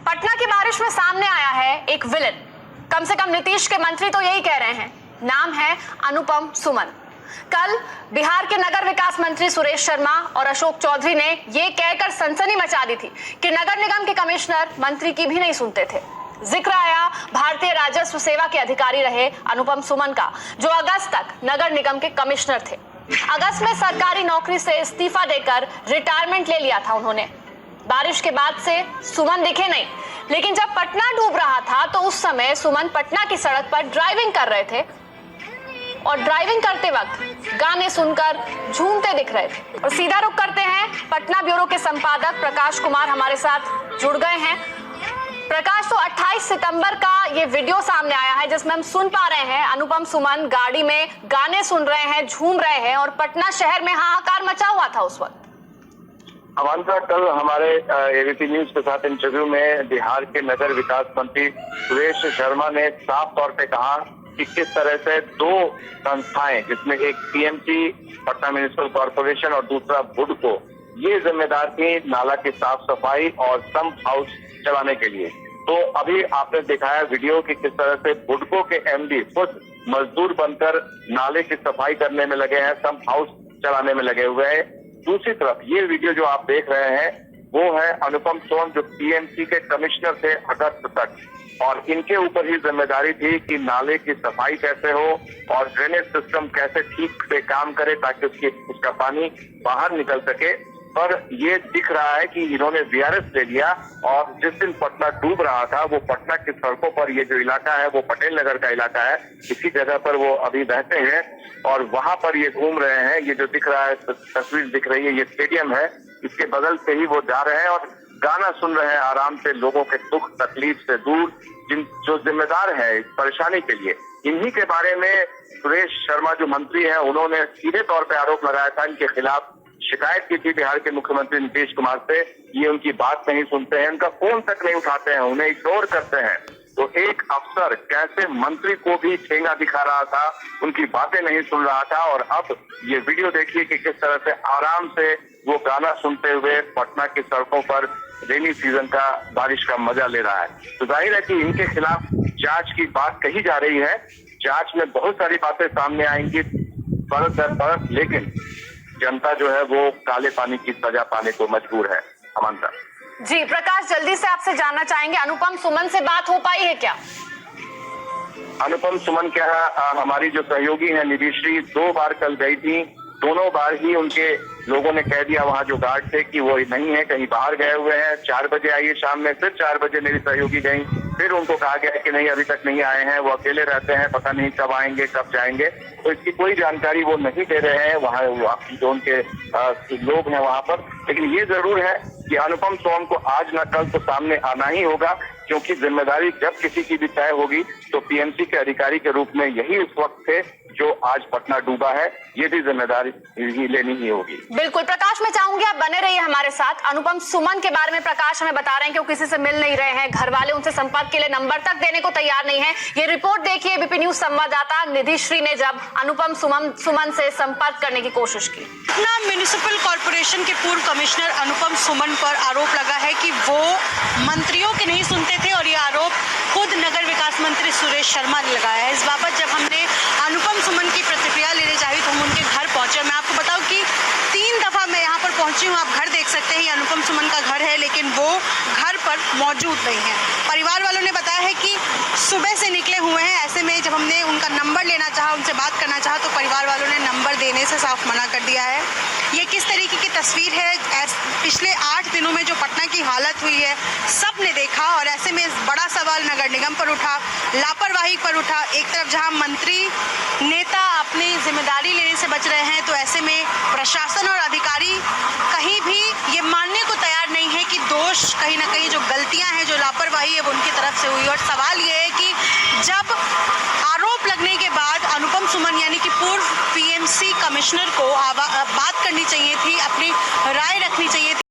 पटना की बारिश में सामने आया है एक विलेन। कम से कम नीतीश के मंत्री तो यही कह रहे हैं। नाम है अनुपम सुमन। कल बिहार के नगर विकास मंत्री सुरेश शर्मा और अशोक चौधरी ने यह कहकर सनसनी मचा दी थी कि नगर निगम के कमिश्नर मंत्री की भी नहीं सुनते थे। जिक्र आया भारतीय राजस्व सेवा के अधिकारी रहे अनुपम सुमन का, जो अगस्त तक नगर निगम के कमिश्नर थे। अगस्त में सरकारी नौकरी से इस्तीफा देकर रिटायरमेंट ले लिया था उन्होंने। बारिश के बाद से सुमन दिखे नहीं, लेकिन जब पटना डूब रहा था तो उस समय सुमन पटना की सड़क पर ड्राइविंग कर रहे थे और ड्राइविंग करते वक्त गाने सुनकर झूमते दिख रहे थे। और सीधा रुख करते हैं, पटना ब्यूरो के संपादक प्रकाश कुमार हमारे साथ जुड़ गए हैं। प्रकाश, तो 28 सितंबर का ये वीडियो सामने आया है जिसमें हम सुन पा रहे हैं अनुपम सुमन गाड़ी में गाने सुन रहे हैं, झूम रहे हैं और पटना शहर में हाहाकार मचा हुआ था उस वक्त। अमांता, कल हमारे एबीपी न्यूज के साथ इंटरव्यू में बिहार के नगर विकास मंत्री सुरेश शर्मा ने साफ तौर पे कहा कि किस तरह से दो संस्थाएं, जिसमें एक पीएमसी पटना म्युनिसिपल कॉर्पोरेशन और दूसरा बुडको, ये जिम्मेदार थी नाला की साफ सफाई और सम्प हाउस चलाने के लिए। तो अभी आपने दिखाया वीडियो कि किस तरह से बुडको के एमडी खुद मजदूर बनकर नाले की सफाई करने में लगे हैं, सम्प हाउस चलाने में लगे हुए हैं। दूसरी तरफ ये वीडियो जो आप देख रहे हैं वो है अनुपम सुमन, जो पीएमसी के कमिश्नर थे अगस्त तक, और इनके ऊपर ही जिम्मेदारी थी कि नाले की सफाई कैसे हो और ड्रेनेज सिस्टम कैसे ठीक से काम करे ताकि उसका पानी बाहर निकल सके। पर ये दिख रहा है कि इन्होंने वीआरएस ले लिया और जिस दिन पटना डूब रहा था वो पटना की सड़कों पर, ये जो इलाका है वो पटेल नगर का इलाका है, इसी जगह पर वो अभी रहते हैं और वहां पर ये घूम रहे हैं। ये जो दिख रहा है तस्वीर दिख रही है, ये स्टेडियम है, इसके बगल से ही वो जा रहे हैं और गाना सुन रहे हैं आराम से, लोगों के दुख तकलीफ से दूर, जो जिम्मेदार है इस परेशानी के लिए। इन्हीं के बारे में सुरेश शर्मा जो मंत्री है उन्होंने सीधे तौर पर आरोप लगाया था, इनके खिलाफ शिकायत की थी बिहार के मुख्यमंत्री नीतीश कुमार से। ये उनकी बात नहीं सुनते हैं, उनका फोन तक नहीं उठाते हैं, उन्हें इग्नोर करते हैं। तो एक अफसर कैसे मंत्री को भी ठेंगा दिखा रहा था, उनकी बातें नहीं सुन रहा था। और अब ये वीडियो देखिए कि किस तरह से आराम से वो गाना सुनते हुए पटना की सड़कों पर रेनी सीजन का, बारिश का मजा ले रहा है। तो जाहिर है कि इनके खिलाफ जांच की बात कही जा रही है। जांच में बहुत सारी बातें सामने आएंगी परत दर परत, लेकिन जनता जो है वो काले पानी की सजा पाने को मजबूर है। अमांता जी, प्रकाश, जल्दी से आपसे जानना चाहेंगे, अनुपम सुमन से बात हो पाई है क्या? अनुपम सुमन क्या, हमारी जो सहयोगी है निधिश्री 2 बार कल गई थी, दोनों बार ही उनके लोगों ने कह दिया वहां जो गार्ड थे कि वो नहीं है, कहीं बाहर गए हुए हैं। 4 बजे आइए शाम में, फिर 4 बजे मेरी सहयोगी गई, फिर उनको कहा गया कि नहीं अभी तक नहीं आए हैं, वो अकेले रहते हैं, पता नहीं कब आएंगे कब जाएंगे। तो इसकी कोई जानकारी वो नहीं दे रहे हैं वहाँ जो उनके लोग हैं वहां पर। लेकिन ये जरूर है कि अनुपम सुमन को आज न कल तो सामने आना ही होगा, क्योंकि जिम्मेदारी जब किसी की भी तय होगी तो पीएमसी के अधिकारी के रूप में यही उस वक्त थे जो आज पटना डूबा है, ये भी जिम्मेदारी ही लेनी ही होगी। बिल्कुल प्रकाश, मैं चाहूंगी आप बने रहिए हमारे साथ। अनुपम सुमन के बारे में प्रकाश हमें बता रहे हैं कि वो किसी से मिल नहीं रहे हैं, घर वाले उनसे संपर्क के लिए नंबर तक देने को तैयार नहीं है। ये रिपोर्ट देखिए एबीपी न्यूज संवाददाता निधिश्री ने जब अनुपम सुमन से संपर्क करने की कोशिश की। पटना म्युनिसिपल कॉर्पोरेशन के पूर्व कमिश्नर अनुपम सुमन पर आरोप लगा है कि वो मंत्रियों के नहीं सुनते थे और ये आरोप खुद नगर विकास मंत्री सुरेश शर्मा ने लगाया है। इस बाबत जब हमने अनुपम सुमन की प्रतिक्रिया लेने चाहिए तो हम उनके घर पहुंचे। मैं आपको बताऊं कि 3 दफा मैं यहाँ पर पहुंची हूँ। आप घर देख सकते हैं, ये अनुपम सुमन का घर है, लेकिन वो घर पर मौजूद नहीं है। परिवार वालों ने बताया है कि सुबह से निकले हुए हैं। ऐसे में जब हमने उनका नंबर लेना चाहा, उनसे बात करना चाहा, तो परिवार वालों ने नंबर देने से साफ मना कर दिया है। ये किस तरीके की तस्वीर है, पिछले 8 दिनों में जो पटना की हालत हुई है सब ने देखा, और ऐसे में बड़ा सवाल नगर निगम पर उठा, लापरवाही पर उठा। एक तरफ जहां मंत्री नेता अपनी जिम्मेदारी लेने से बच रहे हैं, तो ऐसे में प्रशासन और अधिकारी कहीं भी ये मानने को तैयार नहीं है कि दोष कहीं ना कहीं जो गलतियां हैं, जो लापरवाही है वो उनकी तरफ से हुई। और सवाल ये है कि जब आरोप लगने के बाद अनुपम सुमन यानी कि पूर्व पीएमसी कमिश्नर को बात करनी चाहिए थी, अपनी राय रखनी चाहिए थी।